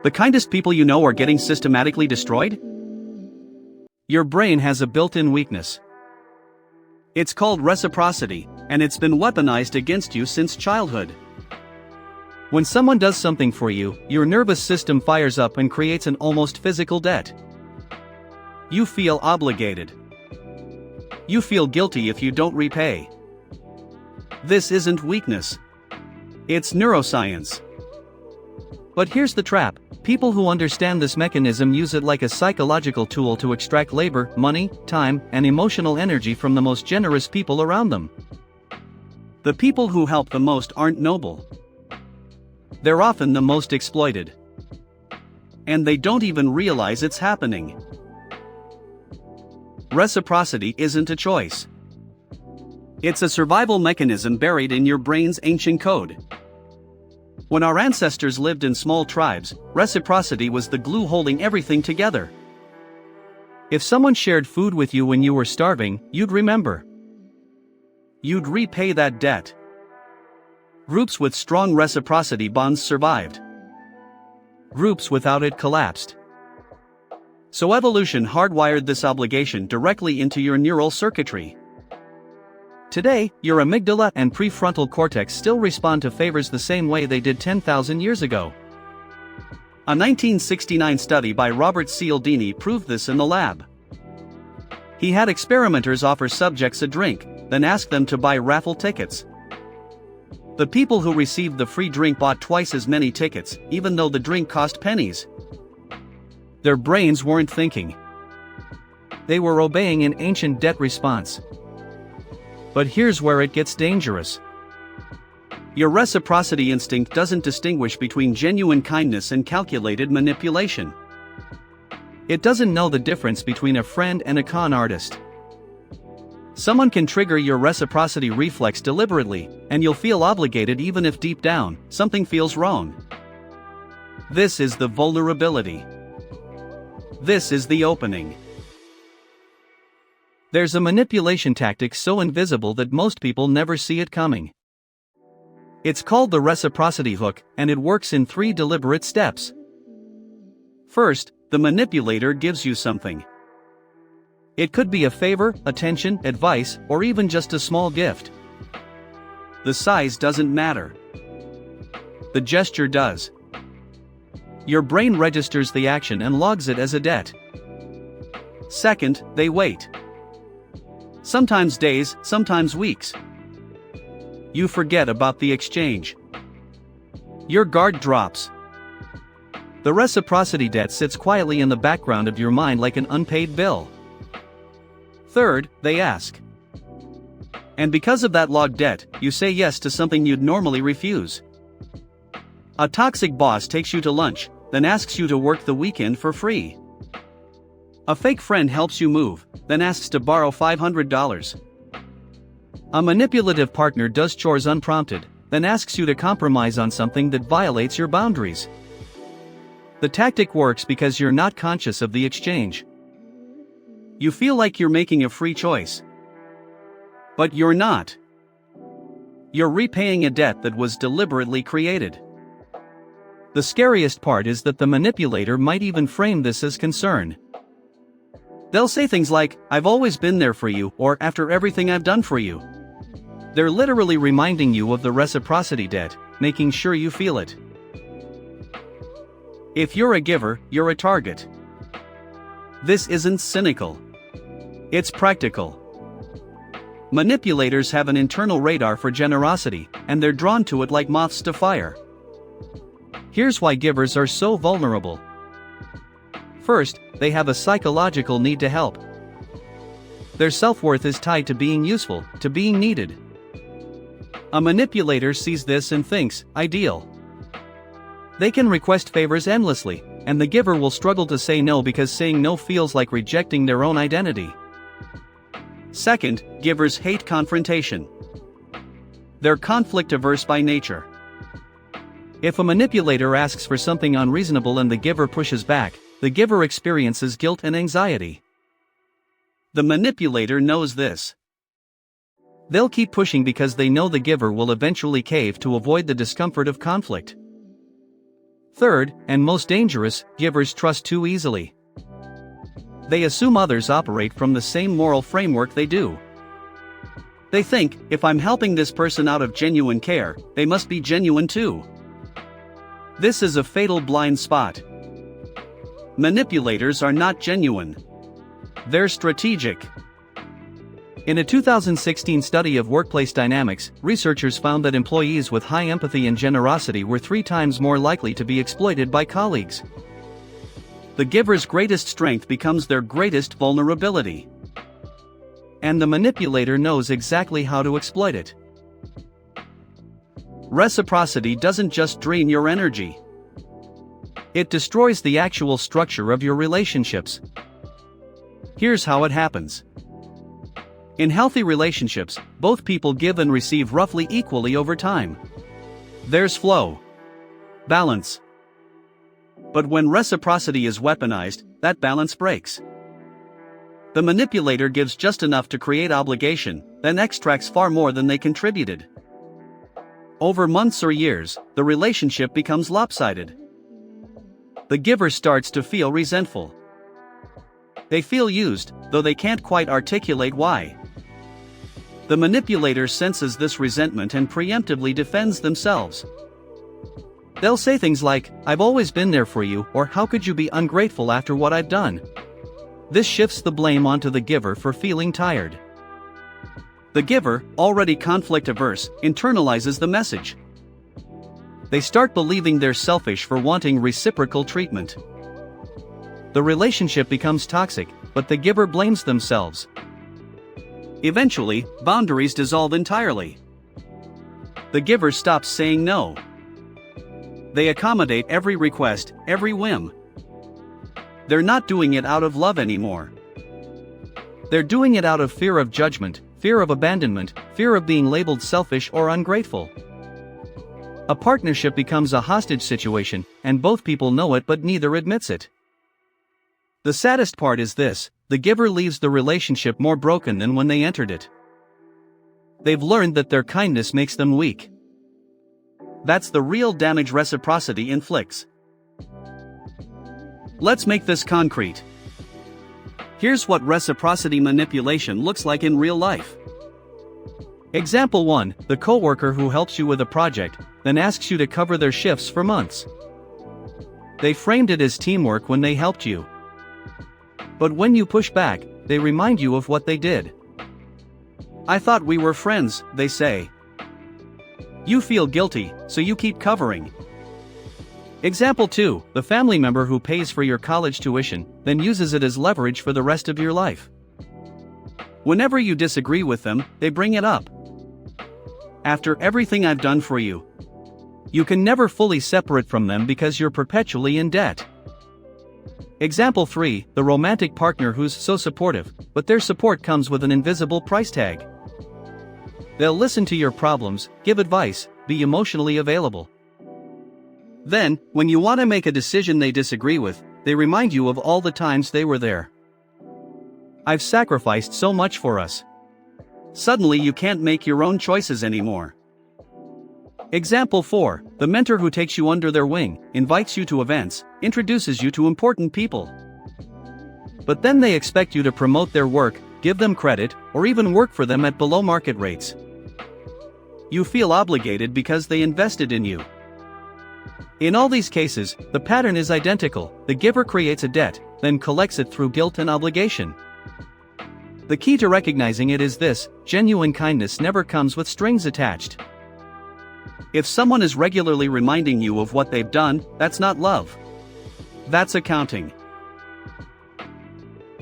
The kindest people you know are getting systematically destroyed? Your brain has a built-in weakness. It's called reciprocity, and it's been weaponized against you since childhood. When someone does something for you, your nervous system fires up and creates an almost physical debt. You feel obligated. You feel guilty if you don't repay. This isn't weakness. It's neuroscience. But here's the trap: people who understand this mechanism use it like a psychological tool to extract labor, money, time, and emotional energy from the most generous people around them. The people who help the most aren't noble. They're often the most exploited. And they don't even realize it's happening. Reciprocity isn't a choice. It's a survival mechanism buried in your brain's ancient code. When our ancestors lived in small tribes, reciprocity was the glue holding everything together. If someone shared food with you when you were starving, you'd remember. You'd repay that debt. Groups with strong reciprocity bonds survived. Groups without it collapsed. So evolution hardwired this obligation directly into your neural circuitry. Today, your amygdala and prefrontal cortex still respond to favors the same way they did 10,000 years ago. A 1969 study by Robert Cialdini proved this in the lab. He had experimenters offer subjects a drink, then ask them to buy raffle tickets. The people who received the free drink bought twice as many tickets, even though the drink cost pennies. Their brains weren't thinking. They were obeying an ancient debt response. But here's where it gets dangerous. Your reciprocity instinct doesn't distinguish between genuine kindness and calculated manipulation. It doesn't know the difference between a friend and a con artist. Someone can trigger your reciprocity reflex deliberately, and you'll feel obligated even if deep down, something feels wrong. This is the vulnerability. This is the opening. There's a manipulation tactic so invisible that most people never see it coming. It's called the reciprocity hook, and it works in 3 deliberate steps. First, the manipulator gives you something. It could be a favor, attention, advice, or even just a small gift. The size doesn't matter. The gesture does. Your brain registers the action and logs it as a debt. Second, they wait. Sometimes days, sometimes weeks. You forget about the exchange. Your guard drops. The reciprocity debt sits quietly in the background of your mind like an unpaid bill. Third, they ask. And because of that logged debt, you say yes to something you'd normally refuse. A toxic boss takes you to lunch, then asks you to work the weekend for free. A fake friend helps you move, then asks to borrow $500. A manipulative partner does chores unprompted, then asks you to compromise on something that violates your boundaries. The tactic works because you're not conscious of the exchange. You feel like you're making a free choice. But you're not. You're repaying a debt that was deliberately created. The scariest part is that the manipulator might even frame this as concern. They'll say things like, "I've always been there for you," or "after everything I've done for you." They're literally reminding you of the reciprocity debt, making sure you feel it. If you're a giver, you're a target. This isn't cynical. It's practical. Manipulators have an internal radar for generosity, and they're drawn to it like moths to fire. Here's why givers are so vulnerable. First, they have a psychological need to help. Their self-worth is tied to being useful, to being needed. A manipulator sees this and thinks, ideal. They can request favors endlessly, and the giver will struggle to say no because saying no feels like rejecting their own identity. Second, givers hate confrontation. They're conflict-averse by nature. If a manipulator asks for something unreasonable and the giver pushes back, the giver experiences guilt and anxiety. The manipulator knows this. They'll keep pushing because they know the giver will eventually cave to avoid the discomfort of conflict. Third, and most dangerous, givers trust too easily. They assume others operate from the same moral framework they do. They think, if I'm helping this person out of genuine care, they must be genuine too. This is a fatal blind spot. Manipulators are not genuine. They're strategic. In a 2016 study of workplace dynamics, researchers found that employees with high empathy and generosity were 3 times more likely to be exploited by colleagues. The giver's greatest strength becomes their greatest vulnerability. And the manipulator knows exactly how to exploit it. Reciprocity doesn't just drain your energy. It destroys the actual structure of your relationships. Here's how it happens. In healthy relationships, both people give and receive roughly equally over time. There's flow. Balance. But when reciprocity is weaponized, that balance breaks. The manipulator gives just enough to create obligation, then extracts far more than they contributed. Over months or years, the relationship becomes lopsided. The giver starts to feel resentful. They feel used, though they can't quite articulate why. The manipulator senses this resentment and preemptively defends themselves. They'll say things like, "I've always been there for you," or "How could you be ungrateful after what I've done?" This shifts the blame onto the giver for feeling tired. The giver, already conflict-averse, internalizes the message. They start believing they're selfish for wanting reciprocal treatment. The relationship becomes toxic, but the giver blames themselves. Eventually, boundaries dissolve entirely. The giver stops saying no. They accommodate every request, every whim. They're not doing it out of love anymore. They're doing it out of fear of judgment, fear of abandonment, fear of being labeled selfish or ungrateful. A partnership becomes a hostage situation, and both people know it but neither admits it. The saddest part is this: the giver leaves the relationship more broken than when they entered it. They've learned that their kindness makes them weak. That's the real damage reciprocity inflicts. Let's make this concrete. Here's what reciprocity manipulation looks like in real life. Example 1, the coworker who helps you with a project, then asks you to cover their shifts for months. They framed it as teamwork when they helped you. But when you push back, they remind you of what they did. "I thought we were friends," they say. You feel guilty, so you keep covering. Example 2, the family member who pays for your college tuition, then uses it as leverage for the rest of your life. Whenever you disagree with them, they bring it up. "After everything I've done for you." You can never fully separate from them because you're perpetually in debt. Example 3, the romantic partner who's so supportive, but their support comes with an invisible price tag. They'll listen to your problems, give advice, be emotionally available. Then, when you want to make a decision they disagree with, they remind you of all the times they were there. "I've sacrificed so much for us." Suddenly you can't make your own choices anymore. Example 4, the mentor who takes you under their wing, invites you to events, introduces you to important people. But then they expect you to promote their work, give them credit, or even work for them at below market rates. You feel obligated because they invested in you. In all these cases, the pattern is identical: the giver creates a debt, then collects it through guilt and obligation. The key to recognizing it is this: genuine kindness never comes with strings attached. If someone is regularly reminding you of what they've done, that's not love. That's accounting.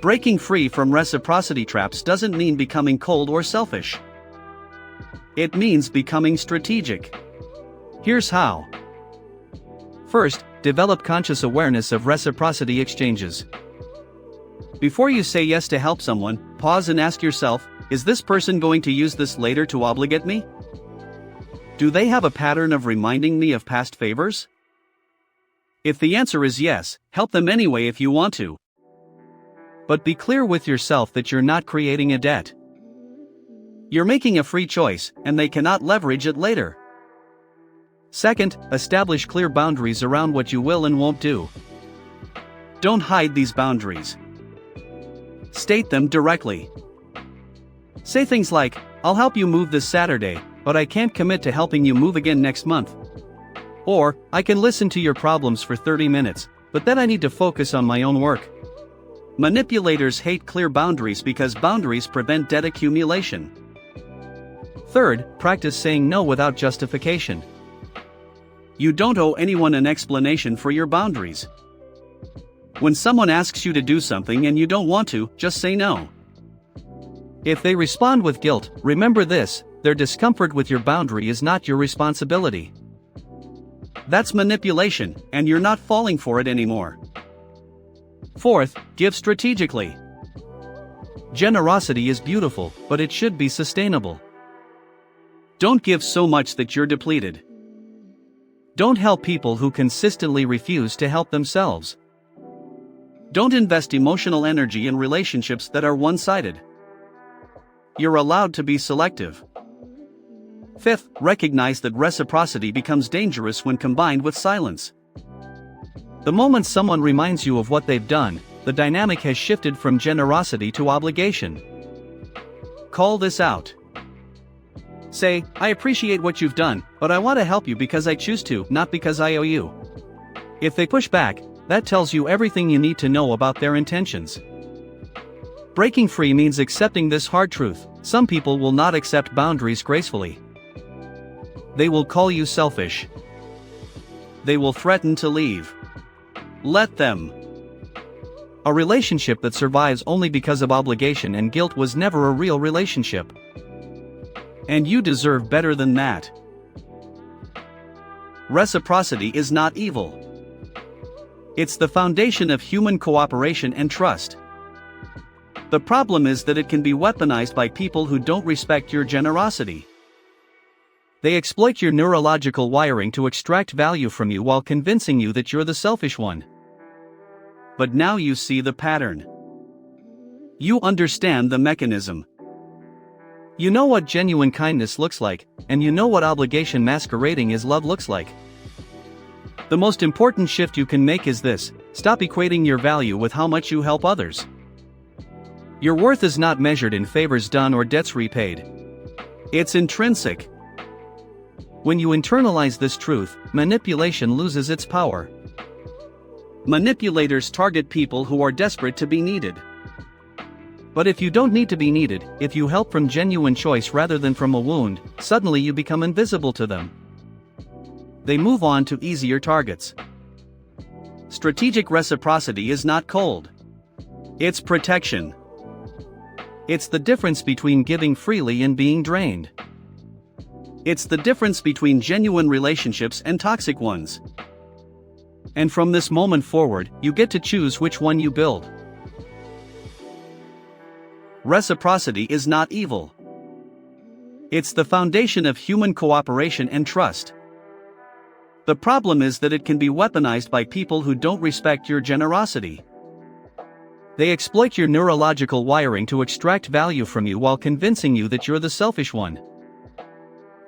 Breaking free from reciprocity traps doesn't mean becoming cold or selfish. It means becoming strategic. Here's how. First, develop conscious awareness of reciprocity exchanges. Before you say yes to help someone, pause and ask yourself, is this person going to use this later to obligate me? Do they have a pattern of reminding me of past favors? If the answer is yes, help them anyway if you want to. But be clear with yourself that you're not creating a debt. You're making a free choice, and they cannot leverage it later. Second, establish clear boundaries around what you will and won't do. Don't hide these boundaries. State them directly. Say things like, "I'll help you move this Saturday, but I can't commit to helping you move again next month." Or, "I can listen to your problems for 30 minutes, but then I need to focus on my own work." Manipulators hate clear boundaries because boundaries prevent debt accumulation. Third, practice saying no without justification. You don't owe anyone an explanation for your boundaries. When someone asks you to do something and you don't want to, just say no. If they respond with guilt, remember this: their discomfort with your boundary is not your responsibility. That's manipulation, and you're not falling for it anymore. Fourth, give strategically. Generosity is beautiful, but it should be sustainable. Don't give so much that you're depleted. Don't help people who consistently refuse to help themselves. Don't invest emotional energy in relationships that are one-sided. You're allowed to be selective. Fifth, recognize that reciprocity becomes dangerous when combined with silence. The moment someone reminds you of what they've done, the dynamic has shifted from generosity to obligation. Call this out. Say, "I appreciate what you've done, but I want to help you because I choose to, not because I owe you." If they push back, that tells you everything you need to know about their intentions. Breaking free means accepting this hard truth: some people will not accept boundaries gracefully. They will call you selfish. They will threaten to leave. Let them. A relationship that survives only because of obligation and guilt was never a real relationship. And you deserve better than that. Reciprocity is not evil. It's the foundation of human cooperation and trust. The problem is that it can be weaponized by people who don't respect your generosity. They exploit your neurological wiring to extract value from you while convincing you that you're the selfish one. But now you see the pattern. You understand the mechanism. You know what genuine kindness looks like, and you know what obligation masquerading as love looks like. The most important shift you can make is this: stop equating your value with how much you help others. Your worth is not measured in favors done or debts repaid. It's intrinsic. When you internalize this truth, manipulation loses its power. Manipulators target people who are desperate to be needed. But if you don't need to be needed, if you help from genuine choice rather than from a wound, suddenly you become invisible to them. They move on to easier targets. Strategic reciprocity is not cold. It's protection. It's the difference between giving freely and being drained. It's the difference between genuine relationships and toxic ones. And from this moment forward, you get to choose which one you build. Reciprocity is not evil. It's the foundation of human cooperation and trust. The problem is that it can be weaponized by people who don't respect your generosity. They exploit your neurological wiring to extract value from you while convincing you that you're the selfish one.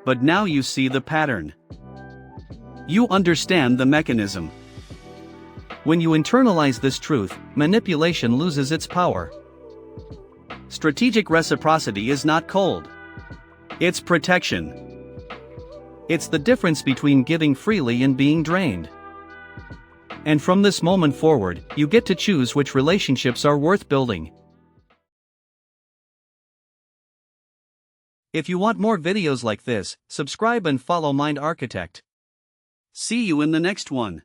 But now you see the pattern. You understand the mechanism. When you internalize this truth, manipulation loses its power. Strategic reciprocity is not cold. It's protection. It's the difference between giving freely and being drained. And from this moment forward, you get to choose which relationships are worth building. If you want more videos like this, subscribe and follow Mind Architect. See you in the next one.